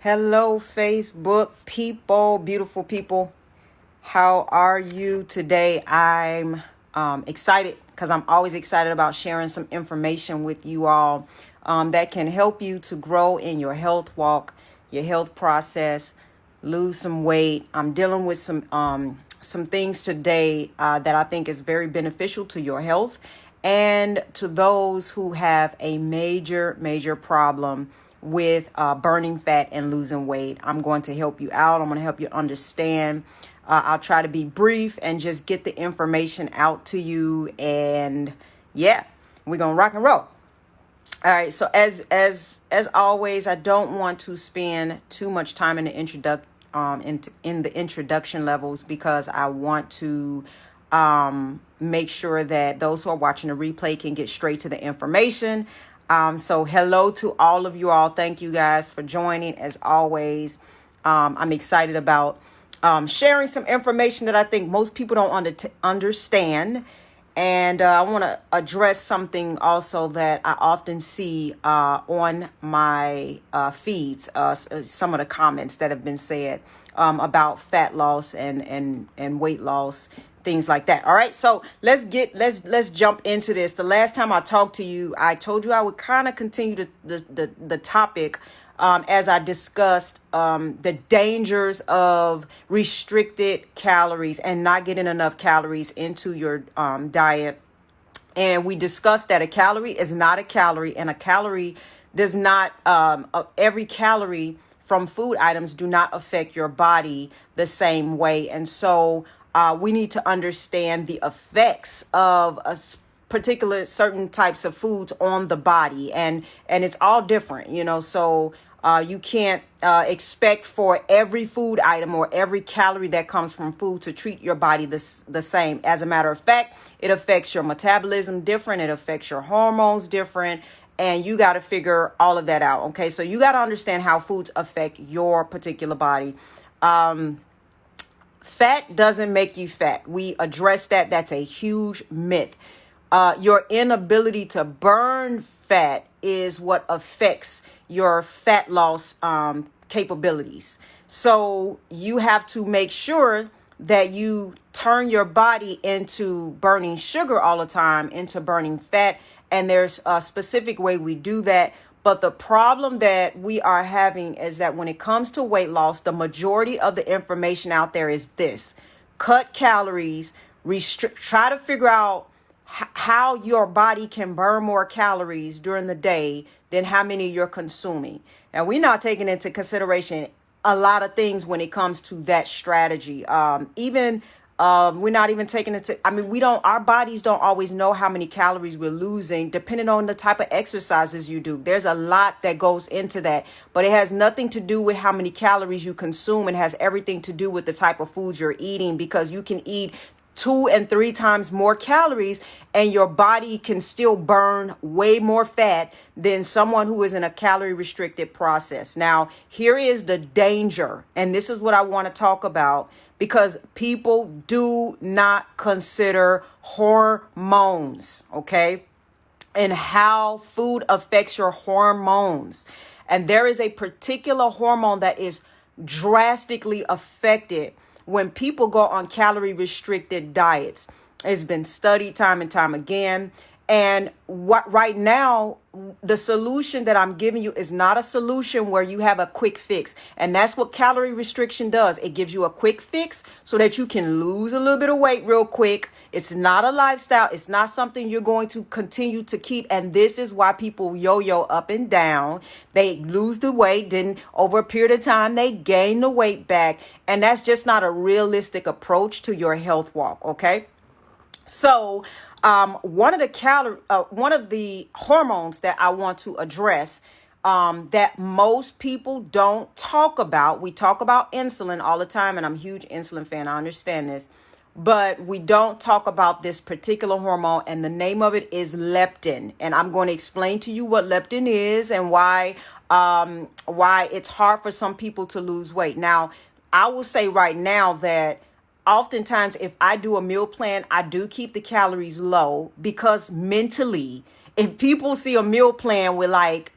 Hello, Facebook people, beautiful people. How are you today? I'm excited because I'm always excited about sharing some information with you all that can help you to grow in your health walk, your health process, lose some weight. I'm dealing with some things today that I think is very beneficial to your health and to those who have a major problem with burning fat and losing weight. I'm going to help you out. I'm going to help you understand. I'll try to be brief and just get the information out to you. And yeah, we're going to rock and roll. All right. So as always, I don't want to spend too much time in the in the introduction levels because I want to make sure that those who are watching the replay can get straight to the information. So hello to all of you all. Thank you guys for joining. As always, I'm excited about sharing some information that I think most people don't understand. And I want to address something also that I often see on my feeds, some of the comments that have been said about fat loss and weight loss, things like that. All right, so let's jump into this. The last time I talked to you, I told you I would kind of continue the topic as I discussed the dangers of restricted calories and not getting enough calories into your diet. And we discussed that a calorie is not a calorie, and a calorie does not, every calorie from food items do not affect your body the same way. And so we need to understand the effects of a particular certain types of foods on the body, and it's all different, so you can't expect for every food item or every calorie that comes from food to treat your body the same. As a matter of fact, it affects your metabolism different, it affects your hormones different, and you got to figure all of that out. Okay, so you got to understand how foods affect your particular body. Fat doesn't make you fat. We address that. That's a huge myth. Your inability to burn fat is what affects your fat loss capabilities. So you have to make sure that you turn your body into burning sugar all the time, into burning fat. And there's a specific way we do that. But the problem that we are having is that when it comes to weight loss, the majority of the information out there is this: cut calories, restrict, try to figure out how your body can burn more calories during the day than how many you're consuming. Now, we're not taking into consideration a lot of things when it comes to that strategy. We're not even taking it our bodies don't always know how many calories we're losing depending on the type of exercises you do. There's a lot that goes into that, but it has nothing to do with how many calories you consume. It has everything to do with the type of foods you're eating, because you can eat 2 and 3 times more calories and your body can still burn way more fat than someone who is in a calorie restricted process. Now, here is the danger, and this is what I want to talk about, because people do not consider hormones, okay? And how food affects your hormones. And there is a particular hormone that is drastically affected when people go on calorie restricted diets. It's been studied time and time again. And what right now, the solution that I'm giving you is not a solution where you have a quick fix. And that's what calorie restriction does. It gives you a quick fix so that you can lose a little bit of weight real quick. It's not a lifestyle. It's not something you're going to continue to keep. And this is why people yo-yo up and down. They lose the weight, then over a period of time, they gain the weight back. And that's just not a realistic approach to your health walk, okay? So one of the hormones that I want to address that most people don't talk about. We talk about insulin all the time, and I'm a huge insulin fan. I understand this, but we don't talk about this particular hormone, and the name of it is leptin. And I'm going to explain to you what leptin is and why it's hard for some people to lose weight. Now, I will say right now that oftentimes, if I do a meal plan, I do keep the calories low, because mentally, if people see a meal plan with like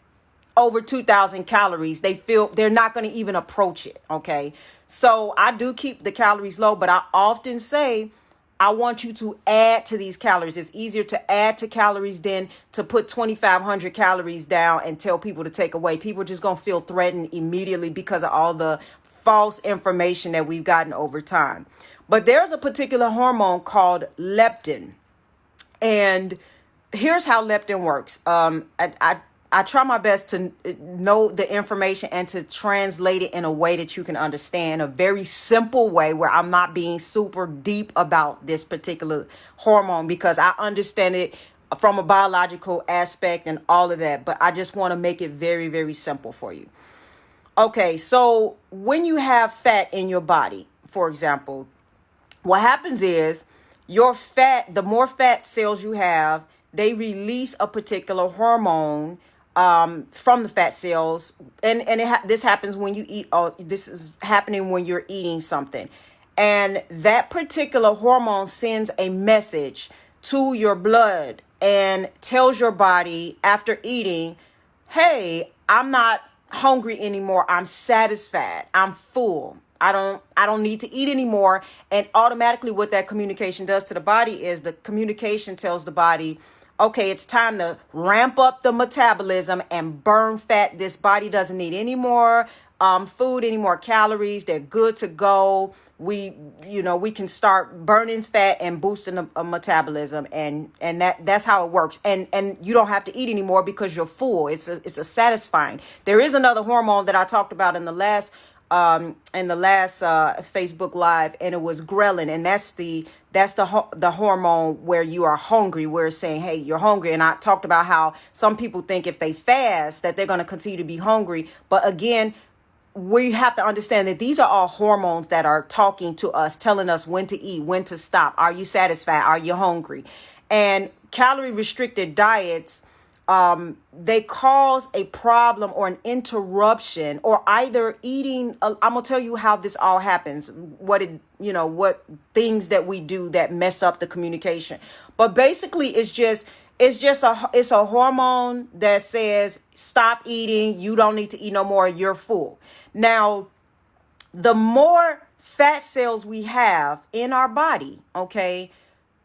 over 2,000 calories, they feel they're not going to even approach it. Okay. So I do keep the calories low, but I often say, I want you to add to these calories. It's easier to add to calories than to put 2,500 calories down and tell people to take away. People are just going to feel threatened immediately because of all the false information that we've gotten over time. But there's a particular hormone called leptin. And here's how leptin works. I try my best to know the information and to translate it in a way that you can understand, a very simple way where I'm not being super deep about this particular hormone, because I understand it from a biological aspect and all of that. But I just want to make it very, very simple for you. Okay, so when you have fat in your body, for example, what happens is your fat, the more fat cells you have, they release a particular hormone from the fat cells, and this happens when you eat. This is happening when you're eating something, and that particular hormone sends a message to your blood and tells your body after eating, "Hey, I'm not hungry anymore. I'm satisfied. I'm full. I don't need to eat anymore." And automatically, what that communication does to the body is the communication tells the body, okay, it's time to ramp up the metabolism and burn fat. This body doesn't need any more food, any more calories. They're good to go. We can start burning fat and boosting a metabolism, and that's how it works. And you don't have to eat anymore because you're full. It's a satisfying. There is another hormone that I talked about in the last Facebook Live, and it was ghrelin, and that's the hormone where you are hungry, where it's saying, hey, you're hungry. And I talked about how some people think if they fast that they're going to continue to be hungry. But again, we have to understand that these are all hormones that are talking to us, telling us when to eat, when to stop. Are you satisfied? Are you hungry? And calorie restricted diets, they cause a problem or an interruption, or either eating. I'm gonna tell you how this all happens. What things that we do that mess up the communication. But basically, it's a hormone that says stop eating. You don't need to eat no more. You're full. Now, the more fat cells we have in our body, okay,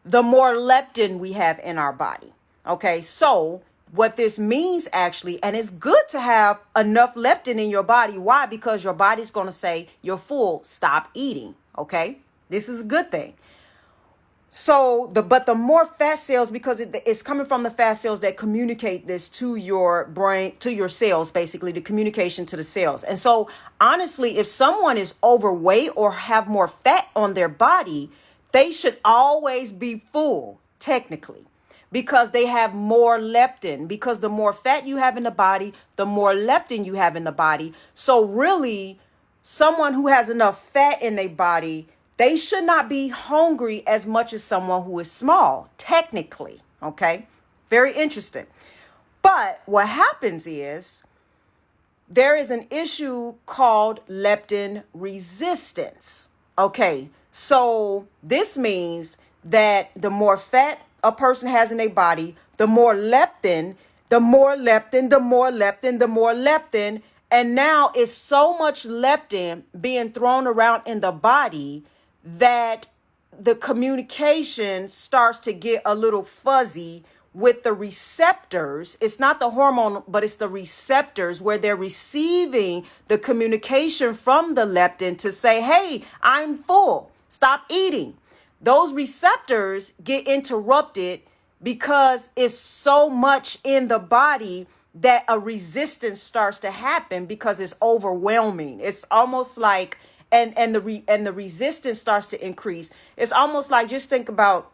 the more leptin we have in our body. Okay, so what this means actually, and it's good to have enough leptin in your body. Why? Because your body's going to say you're full, stop eating. Okay, this is a good thing. So but the more fat cells, because it's coming from the fat cells that communicate this to your brain, to your cells, basically the communication to the cells. And so honestly, if someone is overweight or have more fat on their body, they should always be full, technically, because they have more leptin. Because the more fat you have in the body, the more leptin you have in the body. So really, someone who has enough fat in their body, they should not be hungry as much as someone who is small, technically. Okay, very interesting. But what happens is there is an issue called leptin resistance. Okay, so this means that the more fat a person has in their body, the more leptin, the more leptin, the more leptin, the more leptin. And now it's so much leptin being thrown around in the body that the communication starts to get a little fuzzy with the receptors. It's not the hormone, but it's the receptors where they're receiving the communication from the leptin to say, hey, I'm full, stop eating. Those receptors get interrupted because it's so much in the body that a resistance starts to happen because it's overwhelming. It's almost like, and the resistance starts to increase. It's almost like, just think about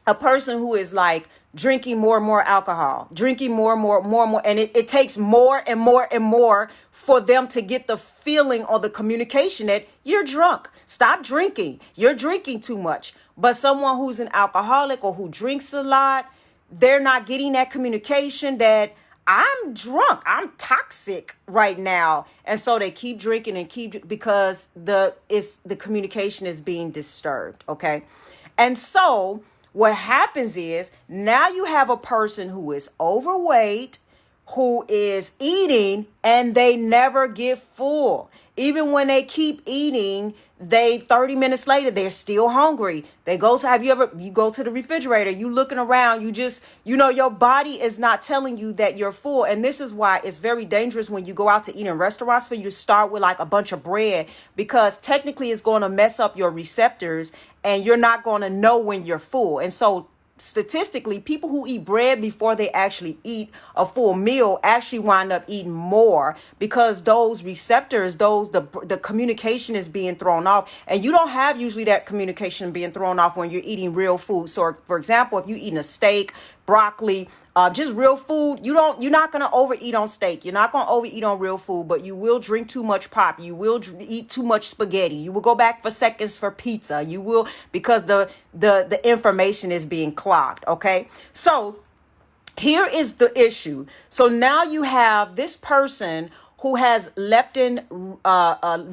a person who is like drinking more and more alcohol, drinking more and more, and it takes more and more and more for them to get the feeling or the communication that you're drunk. Stop drinking. You're drinking too much. But someone who's an alcoholic or who drinks a lot, they're not getting that communication that I'm drunk, I'm toxic right now. And so they keep drinking and because the communication is being disturbed. Okay. And so what happens is now you have a person who is overweight, who is eating and they never get full. Even when they keep eating, they 30 minutes later, they're still hungry. They go to, you go to the refrigerator, you looking around, your body is not telling you that you're full. And this is why it's very dangerous when you go out to eat in restaurants for you to start with like a bunch of bread, because technically it's going to mess up your receptors and you're not going to know when you're full. And so statistically, people who eat bread before they actually eat a full meal actually wind up eating more, because those receptors, the communication is being thrown off, and you don't have usually that communication being thrown off when you're eating real food. So for example, if you're eating a steak, broccoli, just real food, you're not going to overeat on steak. You're not going to overeat on real food, but you will drink too much pop. You will eat too much spaghetti. You will go back for seconds for pizza. You will, because the information is being clogged. Okay. So here is the issue. So now you have this person who has leptin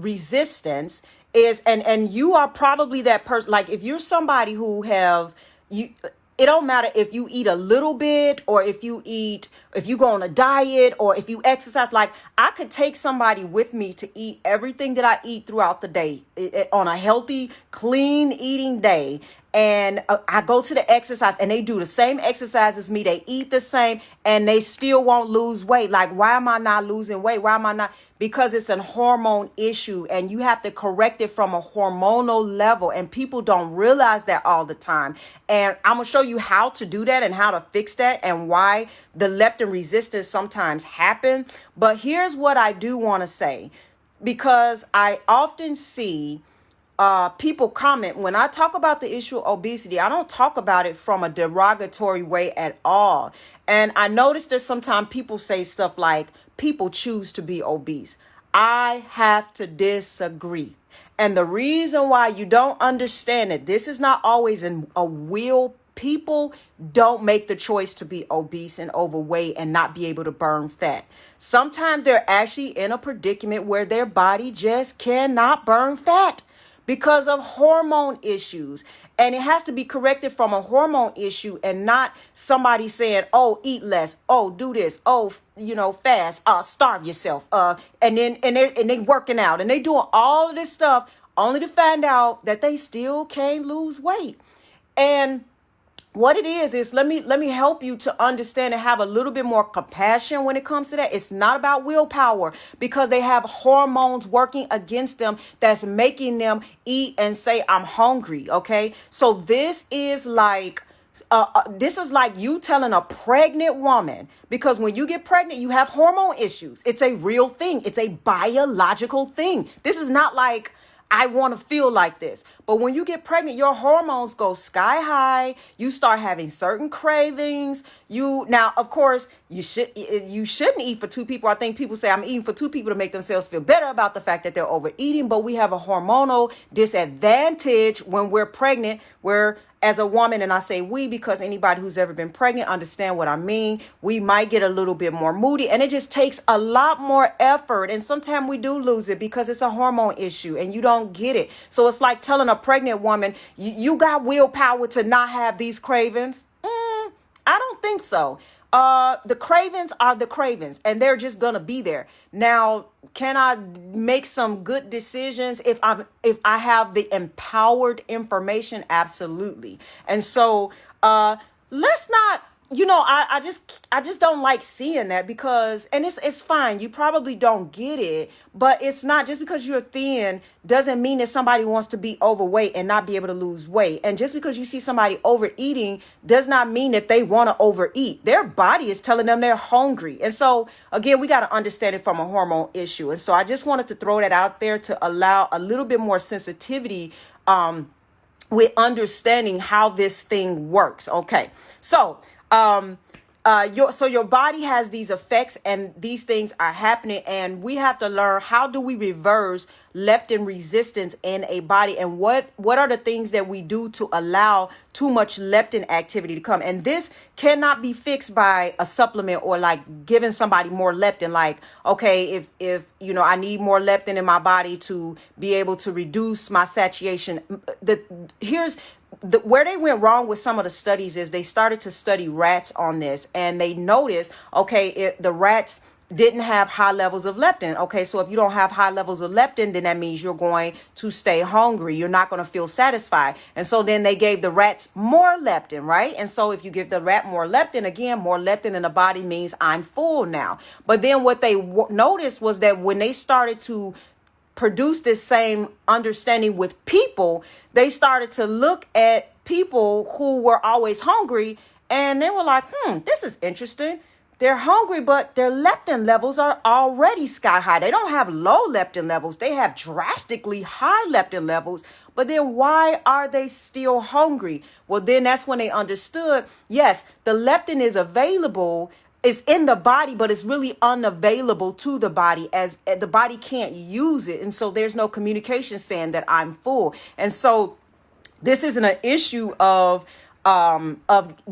resistance and you are probably that person. Like if you're somebody who it don't matter if you eat a little bit or if you go on a diet or if you exercise. Like I could take somebody with me to eat everything that I eat throughout the day on a healthy, clean eating day. And I go to the exercise and they do the same exercise as me. They eat the same and they still won't lose weight. Like, why am I not losing weight? Why am I not? Because it's a hormone issue and you have to correct it from a hormonal level. And people don't realize that all the time. And I'm going to show you how to do that and how to fix that and why the leptin resistance sometimes happen. But here's what I do want to say, because I often see people comment when I talk about the issue of obesity. I don't talk about it from a derogatory way at all. And I noticed that sometimes people say stuff like people choose to be obese. I have to disagree. And the reason why you don't understand it, this is not always a will. People don't make the choice to be obese and overweight and not be able to burn fat. Sometimes they're actually in a predicament where their body just cannot burn fat because of hormone issues. And it has to be corrected from a hormone issue and not somebody saying, oh, eat less. Oh, do this. Oh, fast, starve yourself. And they working out and they doing all of this stuff only to find out that they still can't lose weight. And what it is let me help you to understand and have a little bit more compassion when it comes to that. It's not about willpower, because they have hormones working against them that's making them eat and say, I'm hungry. Okay. So this is like you telling a pregnant woman, because when you get pregnant, you have hormone issues. It's a real thing. It's a biological thing. This is not like, I want to feel like this. But when you get pregnant, your hormones go sky high. You start having certain cravings. Now, of course, you shouldn't eat for two people. I think people say I'm eating for two people to make themselves feel better about the fact that they're overeating. But we have a hormonal disadvantage when we're pregnant, where as a woman, and I say we because anybody who's ever been pregnant understand what I mean, we might get a little bit more moody, and it just takes a lot more effort. And sometimes we do lose it because it's a hormone issue and you don't get it. So it's like telling a pregnant woman, you got willpower to not have these cravings. I don't think so. The cravings are the cravings and they're just going to be there. Now, can I make some good decisions if I have the empowered information? Absolutely. And so, let's not, I just don't like seeing that, because, and it's fine. You probably don't get it, but it's not just because you're thin doesn't mean that somebody wants to be overweight and not be able to lose weight. And just because you see somebody overeating does not mean that they want to overeat. Their body is telling them they're hungry. And so again, we got to understand it from a hormone issue. And so I just wanted to throw that out there to allow a little bit more sensitivity, with understanding how this thing works. Okay. So, your body has these effects and these things are happening, and we have to learn, how do we reverse leptin resistance in a body, and what are the things that we do to allow too much leptin activity to come. And this cannot be fixed by a supplement or like giving somebody more leptin. Like, okay, if I need more leptin in my body to be able to reduce my satiation, where they went wrong with some of the studies is they started to study rats on this, and they noticed, okay, the rats didn't have high levels of leptin. Okay, so if you don't have high levels of leptin, then that means you're going to stay hungry. You're not going to feel satisfied. And so then they gave the rats more leptin, right? And so if you give the rat more leptin, again, more leptin in the body means I'm full now. But then what they noticed was that when they started to produce this same understanding with people, they started to look at people who were always hungry, and they were like, this is interesting. They're hungry, but their leptin levels are already sky high. They don't have low leptin levels. They have drastically high leptin levels. But then why are they still hungry? Well, then that's when they understood, yes, the leptin is available. It's in the body, but it's really unavailable to the body, as the body can't use it. And so there's no communication saying that I'm full. And so this isn't an issue of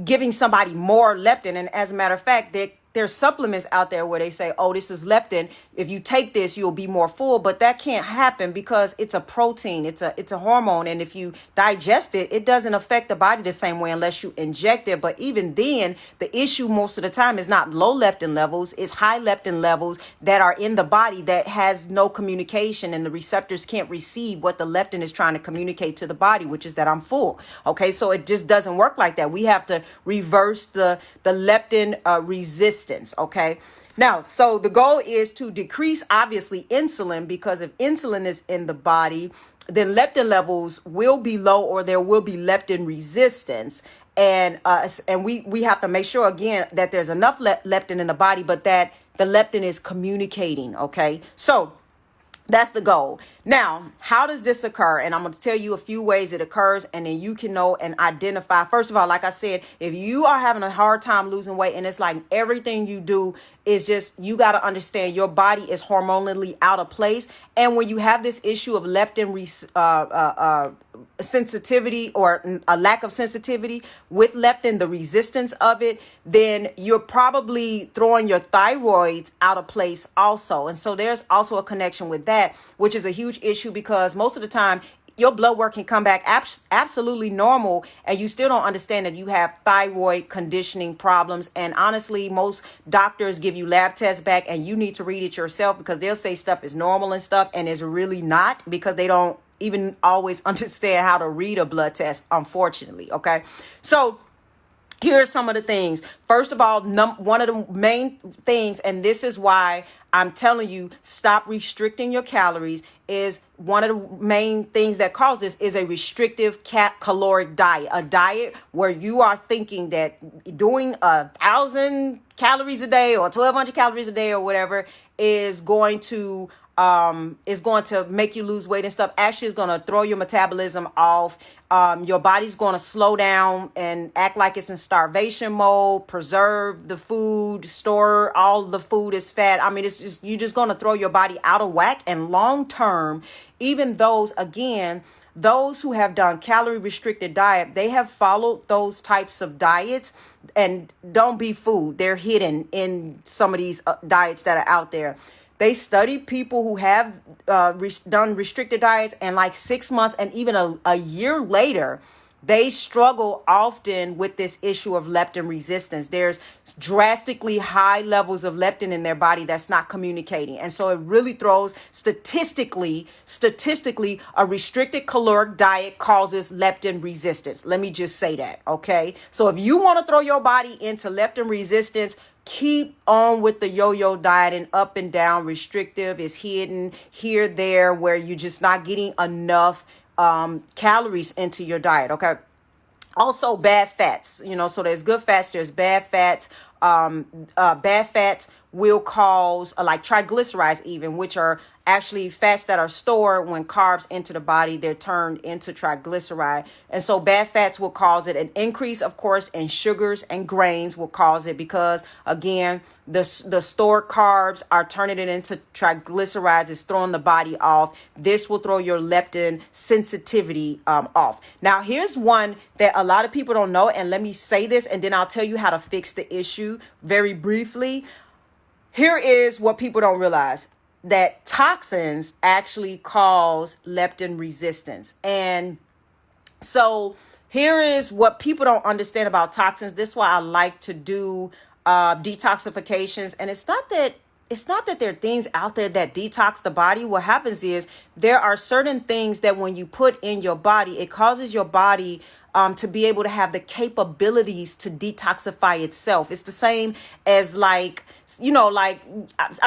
giving somebody more leptin. And as a matter of fact, there's supplements out there where they say, oh, this is leptin. If you take this, you'll be more full. But that can't happen because it's a protein. It's a hormone. And if you digest it, it doesn't affect the body the same way unless you inject it. But even then, the issue most of the time is not low leptin levels. It's high leptin levels that are in the body that has no communication, and the receptors can't receive what the leptin is trying to communicate to the body, which is that I'm full. Okay, so it just doesn't work like that. We have to reverse the leptin resistance. Okay. Now, so the goal is to decrease, obviously, insulin, because if insulin is in the body, then leptin levels will be low, or there will be leptin resistance. And we have to make sure, again, that there's enough leptin in the body, but that the leptin is communicating. Okay. So that's the goal. Now, how does this occur? And I'm going to tell you a few ways it occurs, and then you can know and identify. First of all, like I said, if you are having a hard time losing weight, and it's like everything you do is just, you got to understand your body is hormonally out of place. And when you have this issue of leptin sensitivity, or a lack of sensitivity with leptin, the resistance of it, then you're probably throwing your thyroid out of place also. And so there's also a connection with that, which is a huge issue, because most of the time your blood work can come back absolutely normal, and you still don't understand that you have thyroid conditioning problems. And honestly, most doctors give you lab tests back, and you need to read it yourself, because they'll say stuff is normal and stuff, and it's really not, because they don't even always understand how to read a blood test, unfortunately. Okay, so here are some of the things. First of all, one of the main things, and this is why I'm telling you, stop restricting your calories, is one of the main things that causes this is a restrictive caloric diet. A diet where you are thinking that doing 1,000 calories a day or 1,200 calories a day or whatever is going to make you lose weight and stuff. Actually, it's going to throw your metabolism off. Your body's going to slow down and act like it's in starvation mode, preserve the food, store all the food as fat. I mean, it's just, you're just going to throw your body out of whack. And long term, even those who have done calorie restricted diet, they have followed those types of diets, and don't be fooled. They're hidden in some of these diets that are out there. They study people who have done restricted diets, and like 6 months and even a year later, they struggle often with this issue of leptin resistance. There's drastically high levels of leptin in their body that's not communicating. And so it really throws statistically, a restricted caloric diet causes leptin resistance. Let me just say that, okay? So if you want to throw your body into leptin resistance, keep on with the yo-yo diet, and up and down. Restrictive is hidden here, there, where you're just not getting enough calories into your diet. Okay. Also, bad fats, so there's good fats, there's bad fats. Bad fats will cause like triglycerides even, which are actually fats that are stored when carbs enter the body. They're turned into triglyceride. And so bad fats will cause it. An increase, of course, in sugars and grains will cause it, because again, the stored carbs are turning it into triglycerides. It's throwing the body off. This will throw your leptin sensitivity off. Now, here's one that a lot of people don't know, and let me say this, and then I'll tell you how to fix the issue very briefly. Here is what people don't realize, that toxins actually cause leptin resistance. And so here is what people don't understand about toxins. This is why I like to do detoxifications. And it's not that there are things out there that detox the body. What happens is there are certain things that when you put in your body, it causes your body to be able to have the capabilities to detoxify itself. It's the same as I'm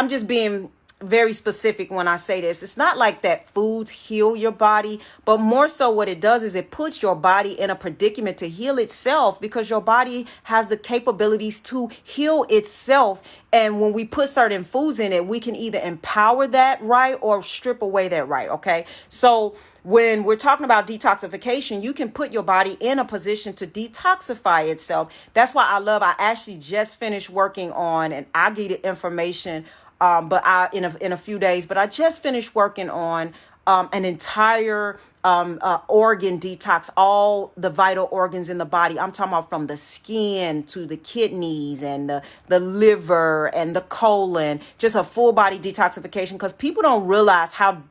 just being very specific when I say this. It's not like that foods heal your body, but more so what it does is it puts your body in a predicament to heal itself, because your body has the capabilities to heal itself. And when we put certain foods in it, we can either empower that right or strip away that right. Okay. So when we're talking about detoxification, you can put your body in a position to detoxify itself. That's why I actually just finished working on, and I'll give you the information but in a few days. But I just finished working on an entire organ detox, all the vital organs in the body. I'm talking about from the skin to the kidneys and the liver and the colon, just a full body detoxification, because people don't realize how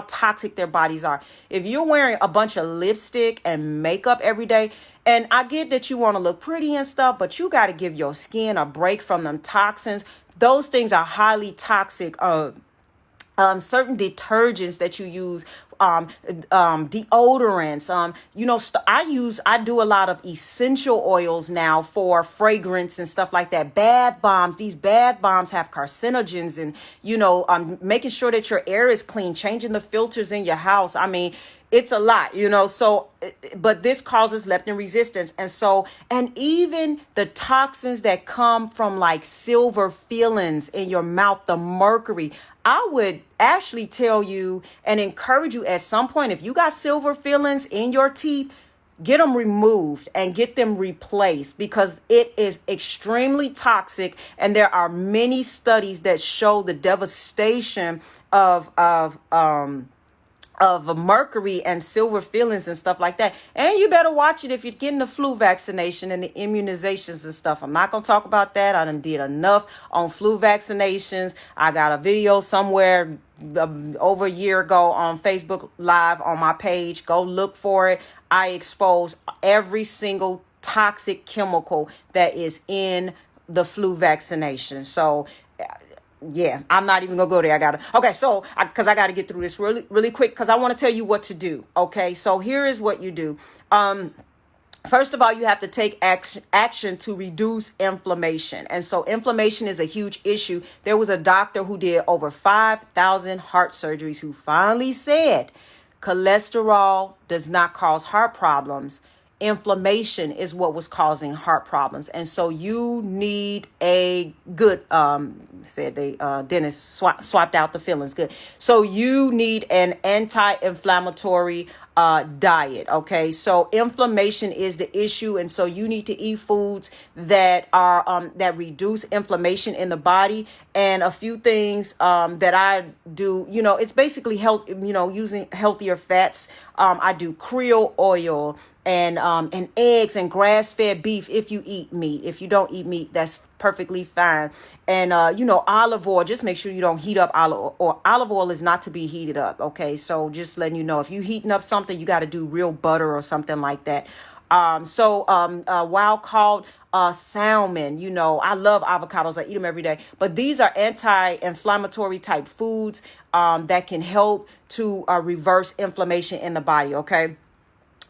toxic their bodies are. If you're wearing a bunch of lipstick and makeup every day, and I get that you want to look pretty and stuff, but you got to give your skin a break from them toxins. Those things are highly toxic. Certain detergents that you use, deodorants, I do a lot of essential oils now for fragrance and stuff like that. Bath bombs, these bath bombs have carcinogens, and, making sure that your air is clean, changing the filters in your house. I mean, it's a lot, but this causes leptin resistance. And even the toxins that come from like silver fillings in your mouth, the mercury, I would actually tell you and encourage you at some point, if you got silver fillings in your teeth, get them removed and get them replaced, because it is extremely toxic. And there are many studies that show the devastation of mercury and silver fillings and stuff like that. And you better watch it if you're getting the flu vaccination and the immunizations and stuff. I'm not going to talk about that. I done did enough on flu vaccinations. I got a video somewhere over a year ago on Facebook Live on my page. Go look for it. I expose every single toxic chemical that is in the flu vaccination. So yeah, I'm not even gonna go there. Because I gotta get through this really, really quick, because I want to tell you what to do. Okay, so here is what you do. First of all, you have to take action to reduce inflammation. And so inflammation is a huge issue. There was a doctor who did over 5,000 heart surgeries who finally said cholesterol does not cause heart problems. Inflammation is what was causing heart problems. And so you need a good, said the dentist swapped out the fillings. Good. So you need an anti-inflammatory diet. Okay. So inflammation is the issue. And so you need to eat foods that are, that reduce inflammation in the body. And a few things, that I do, it's basically health, using healthier fats. I do krill oil and eggs and grass-fed beef if you eat meat. If you don't eat meat, that's perfectly fine. And, olive oil, just make sure you don't heat up olive oil. Olive oil is not to be heated up. Okay. So just letting you know, if you heating up something, you got to do real butter or something like that. Wild caught salmon, I love avocados. I eat them every day, but these are anti-inflammatory type foods, that can help to reverse inflammation in the body. Okay.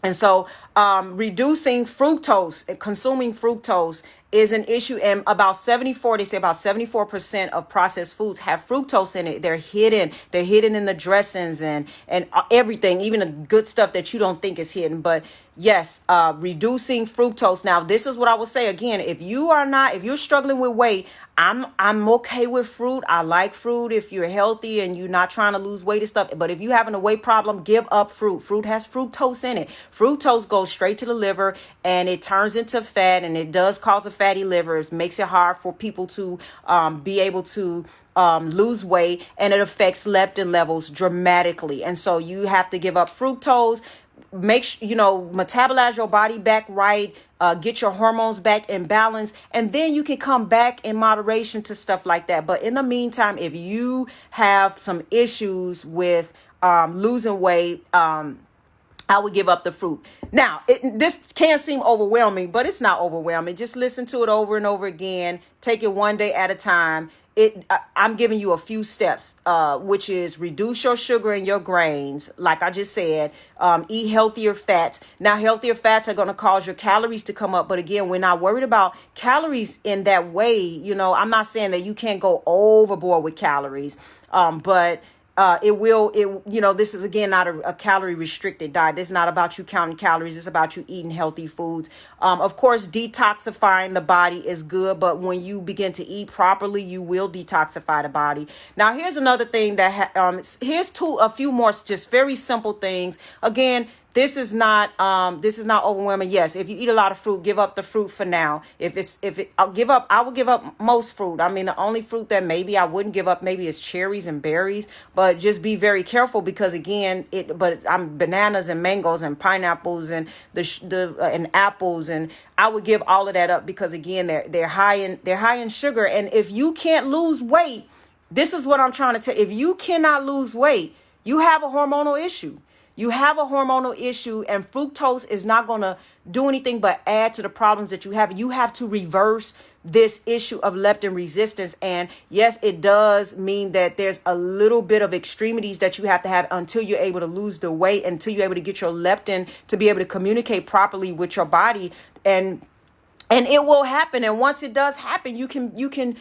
And so, reducing fructose, consuming fructose is an issue. And they say about 74% of processed foods have fructose in it. They're hidden in the dressings and everything, even the good stuff that you don't think is hidden. But yes, reducing fructose. Now, this is what I would say again. If you're struggling with weight, I'm okay with fruit. I like fruit if you're healthy and you're not trying to lose weight and stuff. But if you're having a weight problem, give up fruit. Fruit has fructose in it. Fructose goes straight to the liver and it turns into fat, and it does cause a fatty liver. It makes it hard for people to be able to lose weight, and it affects leptin levels dramatically. And so you have to give up fructose. Metabolize your body back right, get your hormones back in balance, and then you can come back in moderation to stuff like that. But in the meantime, if you have some issues with losing weight, I would give up the fruit. Now, this can seem overwhelming, but it's not overwhelming. Just listen to it over and over again. Take it one day at a time. I'm giving you a few steps, which is reduce your sugar and your grains. Like I just said, eat healthier fats. Now, healthier fats are going to cause your calories to come up. But again, we're not worried about calories in that way. You know, I'm not saying that you can't go overboard with calories, but this is again not a calorie restricted diet. This is not about you counting calories. It's about you eating healthy foods. Of course, detoxifying the body is good, but when you begin to eat properly, you will detoxify the body. Now, here's another thing here's a few more just very simple things. Again, this is not overwhelming. Yes, if you eat a lot of fruit, give up the fruit for now. I would give up most fruit. I mean, the only fruit that maybe I wouldn't give up maybe is cherries and berries, but just be very careful because again, I'm bananas and mangoes and pineapples and and apples, and I would give all of that up because again, they're high in sugar. And if you can't lose weight, this is what I'm trying to tell. If you cannot lose weight, you have a hormonal issue. You have a hormonal issue, and fructose is not going to do anything but add to the problems that you have. You have to reverse this issue of leptin resistance. And yes, it does mean that there's a little bit of extremities that you have to have until you're able to lose the weight, until you're able to get your leptin to be able to communicate properly with your body. And it will happen. And once it does happen, you can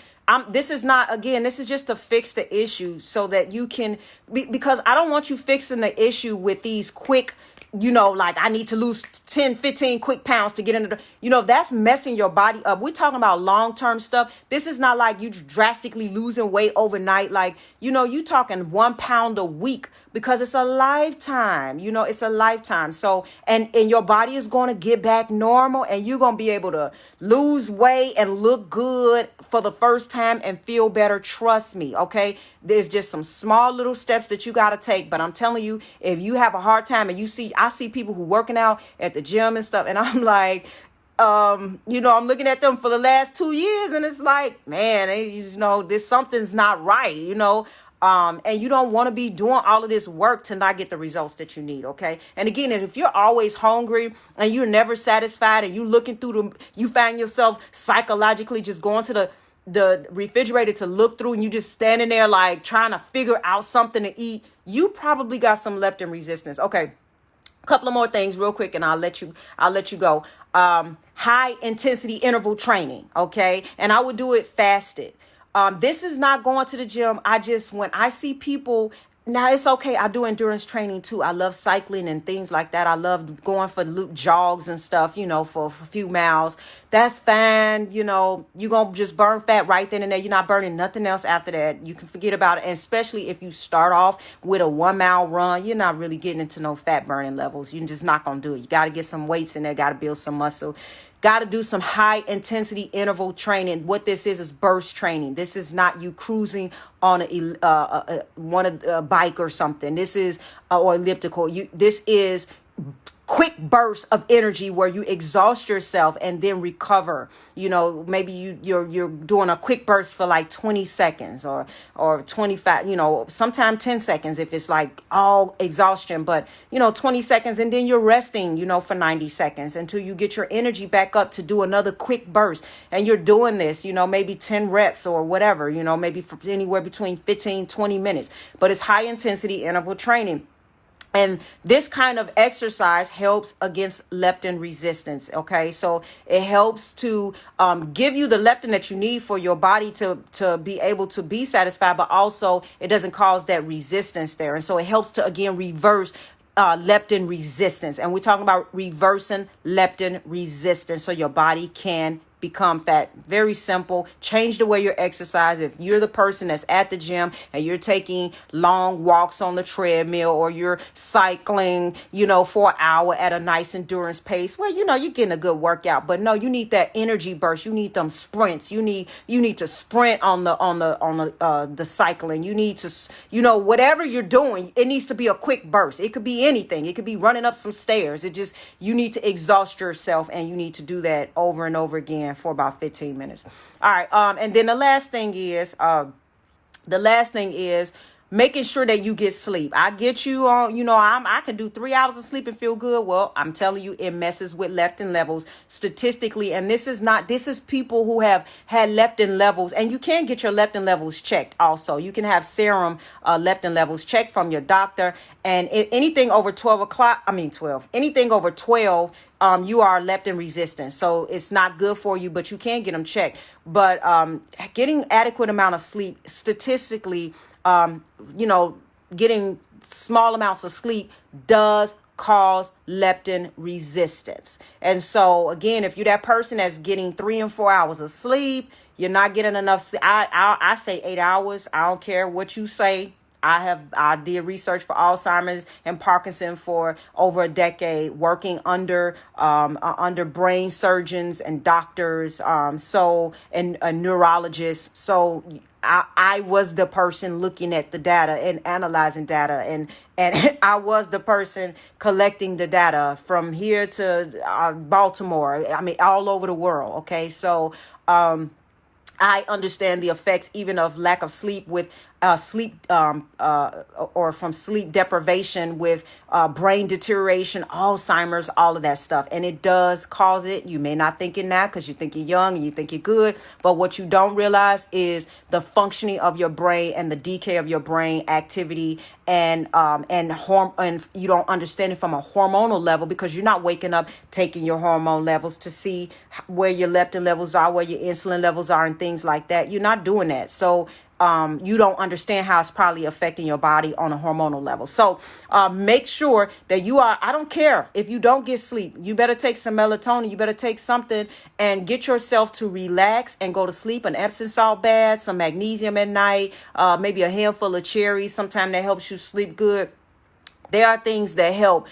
this is just to fix the issue so that you can because I don't want you fixing the issue with these quick, like I need to lose 10, 15 quick pounds to get into that's messing your body up. We're talking about long-term stuff. This is not like you drastically losing weight overnight. Like, you talking 1 pound a week because it's a lifetime, it's a lifetime. So, and your body is going to get back normal and you're going to be able to lose weight and look good for the first time and feel better. Trust me. Okay. There's just some small little steps that you got to take. But I'm telling you, if you have a hard time and I see people who working out at the gym and stuff, and I'm like, I'm looking at them for the last 2 years and it's like, man, something's not right, and you don't want to be doing all of this work to not get the results that you need. Okay. And again, if you're always hungry and you're never satisfied and you looking through you find yourself psychologically just going to the refrigerator to look through and you just standing there like trying to figure out something to eat, you probably got some leptin resistance. Okay. Couple of more things real quick and I'll let you go. High intensity interval training. Okay. And I would do it fasted. This is not going to the gym. When I see people, now it's okay. I do endurance training too. I love cycling and things like that. I love going for jogs and stuff, for a few miles. That's fine. You're going to just burn fat right then and there. You're not burning nothing else after that. You can forget about it. And especially if you start off with a 1 mile run, you're not really getting into no fat burning levels. You're just not going to do it. You got to get some weights in there. Got to build some muscle. Got to do some high intensity interval training. What this is burst training. This is not you cruising on a bike or something. This is or elliptical. This is quick bursts of energy where you exhaust yourself and then recover. Maybe you're doing a quick burst for like 20 seconds or 25, sometimes 10 seconds if it's like all exhaustion, but 20 seconds and then you're resting, for 90 seconds until you get your energy back up to do another quick burst. And you're doing this, maybe 10 reps or whatever, maybe for anywhere between 15, 20 minutes, but it's high intensity interval training. And this kind of exercise helps against leptin resistance. Okay, so it helps to give you the leptin that you need for your body to be able to be satisfied, but also it doesn't cause that resistance there. And so it helps to, again, reverse leptin resistance. And we're talking about reversing leptin resistance so your body can become fat. Very simple. Change the way you exercise. If you're the person that's at the gym and you're taking long walks on the treadmill or you're cycling, for an hour at a nice endurance pace, well, you're getting a good workout. But no, you need that energy burst. You need them sprints. You need to sprint on the cycling. You need to, whatever you're doing, it needs to be a quick burst. It could be anything. It could be running up some stairs. You need to exhaust yourself and you need to do that over and over again for about 15 minutes. All right. And then the last thing is making sure that you get sleep. I get you on, I can do 3 hours of sleep and feel good. Well, I'm telling you, it messes with leptin levels statistically. And this is people who have had leptin levels, and you can get your leptin levels checked also. You can have serum leptin levels checked from your doctor. And anything over 12, anything over 12, you are leptin resistant. So it's not good for you, but you can get them checked. But getting adequate amount of sleep statistically, getting small amounts of sleep does cause leptin resistance. And so again, if you're that person that's getting 3 and 4 hours of sleep, you're not getting enough sleep. I say 8 hours. I don't care what you say. I did research for Alzheimer's and Parkinson for over a decade, working under brain surgeons and doctors, and neurologists. So I was the person looking at the data and analyzing data, and I was the person collecting the data from here to Baltimore. I mean, all over the world. Okay, so I understand the effects even of lack of sleep with or from sleep deprivation with brain deterioration, Alzheimer's, all of that stuff. And it does cause it. You may not think it now because you think you're young and you think you're good. But what you don't realize is the functioning of your brain and the decay of your brain activity, and you don't understand it from a hormonal level because you're not waking up taking your hormone levels to see where your leptin levels are, where your insulin levels are, and things like that. You're not doing that. So you don't understand how it's probably affecting your body on a hormonal level. So make sure that I don't care if you don't get sleep. You better take some melatonin. You better take something and get yourself to relax and go to sleep. An Epsom salt bath, some magnesium at night, maybe a handful of cherries. Sometimes that helps you sleep good. There are things that help.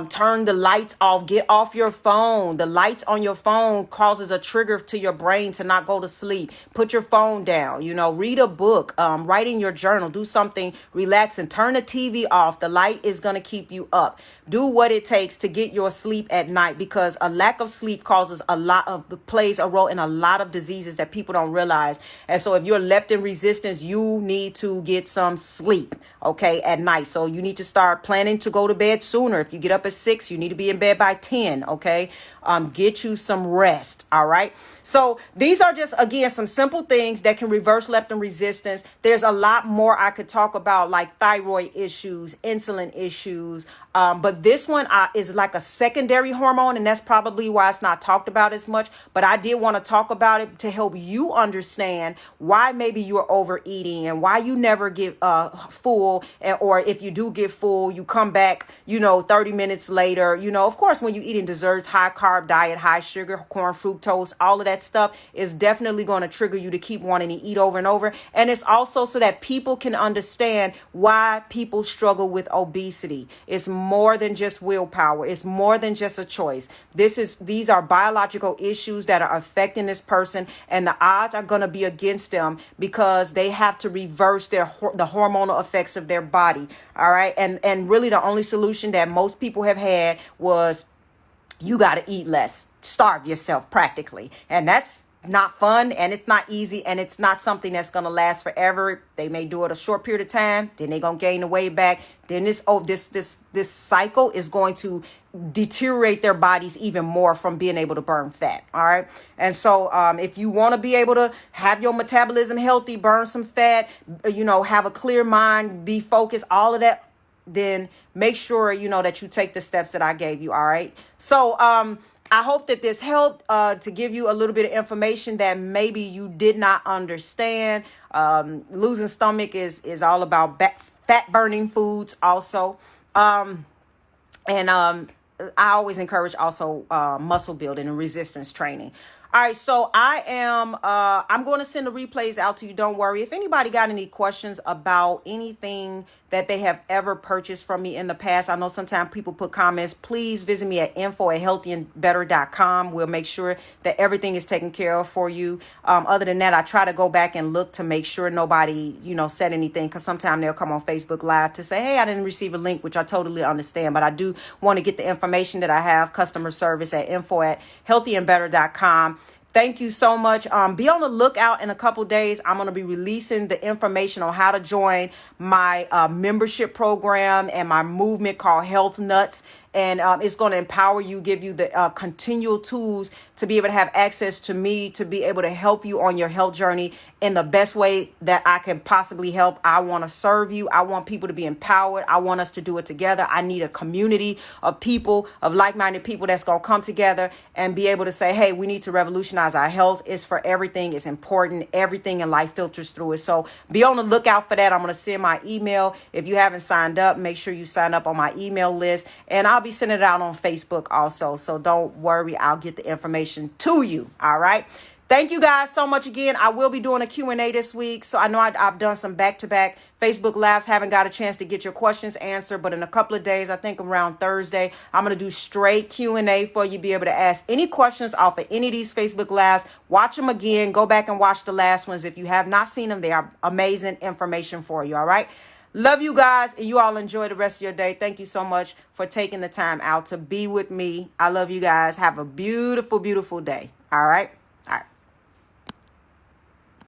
Turn the lights off. Get off your phone. The lights on your phone causes a trigger to your brain to not go to sleep. Put your phone down. Read a book. Write in your journal. Do something relaxing. Turn the TV off. The light is going to keep you up. Do what it takes to get your sleep at night, because a lack of sleep plays a role in a lot of diseases that people don't realize. And so if you're leptin resistant, you need to get some sleep, okay, at night. So you need to start planning to go to bed sooner. If you get up at 6, you need to be in bed by 10. Okay. Get you some rest. All right. So these are just, again, some simple things that can reverse leptin resistance. There's a lot more I could talk about, like thyroid issues, insulin issues. But this one is like a secondary hormone, and that's probably why it's not talked about as much. But I did want to talk about it to help you understand why maybe you're overeating and why you never get full, or if you do get full, you come back, 30 minutes later. Of course, when you're eating desserts, high carb diet, high sugar, corn, fructose, all of that stuff is definitely going to trigger you to keep wanting to eat over and over. And it's also so that people can understand why people struggle with obesity. It's more than just willpower. It's more than just a choice. These are biological issues that are affecting this person, and the odds are going to be against them because they have to reverse the hormonal effects of their body. All right. And really the only solution that most people have had was, you got to eat less, starve yourself practically. And that's not fun, and it's not easy, and it's not something that's going to last forever. They may do it a short period of time, then they're going to gain the weight back. Then this cycle is going to deteriorate their bodies even more from being able to burn fat. All right. And so if you want to be able to have your metabolism healthy, burn some fat, have a clear mind, be focused, all of that, then make sure, that you take the steps that I gave you. All right. So I hope that this helped to give you a little bit of information that maybe you did not understand. Losing stomach is all about fat burning foods also. I always encourage also muscle building and resistance training. All right, so I'm going to send the replays out to you. Don't worry. If anybody got any questions about anything that they have ever purchased from me in the past, I know sometimes people put comments. Please visit me at info@healthyandbetter.com. We'll make sure that everything is taken care of for you. Other than that, I try to go back and look to make sure nobody, said anything, because sometimes they'll come on Facebook Live to say, hey, I didn't receive a link, which I totally understand. But I do want to get the information that I have, customer service at info@healthyandbetter.com. Thank you so much. Be on the lookout in a couple days. I'm going to be releasing the information on how to join my membership program and my movement called Health Nuts. And it's going to empower you, give you the continual tools to be able to have access to me, to be able to help you on your health journey in the best way that I can possibly help. I want to serve you. I want people to be empowered. I want us to do it together. I need a community of people, of like-minded people that's going to come together and be able to say, hey, we need to revolutionize our health. It's for everything. It's important. Everything in life filters through it. So be on the lookout for that. I'm going to send my email. If you haven't signed up, make sure you sign up on my email list. And I'll be sending it out on Facebook also. So don't worry. I'll get the information to you. All right. Thank you guys so much again. I will be doing a Q&A this week. So I know I've done some back-to-back Facebook Lives. Haven't got a chance to get your questions answered. But in a couple of days, I think around Thursday, I'm going to do straight Q&A for you. Be able to ask any questions off of any of these Facebook Lives. Watch them again. Go back and watch the last ones. If you have not seen them, they are amazing information for you. All right. Love you guys, and you all enjoy the rest of your day. Thank you so much for taking the time out to be with me. I love you guys. Have a beautiful, beautiful day. All right.